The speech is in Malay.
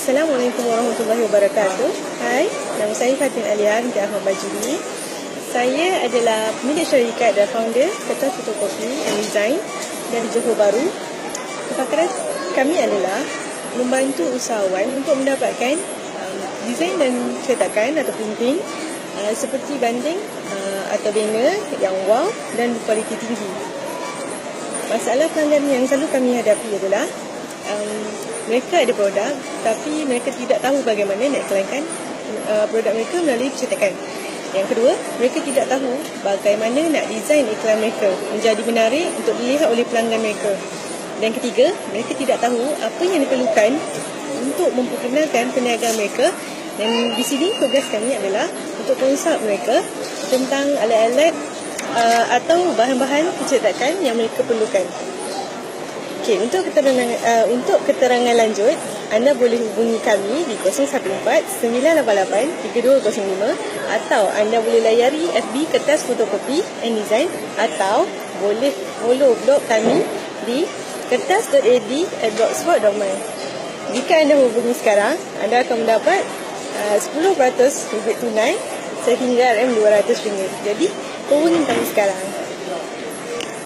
Assalamualaikum warahmatullahi wabarakatuh. Hai, nama saya Fatin Alia binti Ahmad Bajuri. Saya adalah pemilik syarikat dan founder Kertas Fotokopi and Design dari Johor Bahru. Kepakaran kami adalah membantu usahawan untuk mendapatkan desain dan cetakan atau printing seperti banding atau banner yang wow dan berkualiti tinggi. Masalah pelanggan yang selalu kami hadapi adalah mereka ada produk tapi mereka tidak tahu bagaimana nak iklankan produk mereka melalui percetakan. Yang kedua, mereka tidak tahu bagaimana nak desain iklan mereka menjadi menarik untuk dilihat oleh pelanggan mereka. Dan ketiga, mereka tidak tahu apa yang diperlukan untuk memperkenalkan perniagaan mereka. Dan di sini tugas kami adalah untuk konsult mereka tentang alat-alat atau bahan-bahan percetakan yang mereka perlukan. Okey, untuk keterangan lanjut, anda boleh hubungi kami di 014-988-3205 atau anda boleh layari FB Kertas Fotokopi and Design atau boleh follow blog kami di kertas.ad@blogspot.my. Jika anda hubungi sekarang, anda akan mendapat 10% rebate tunai sehingga RM200. Jadi, hubungi kami sekarang.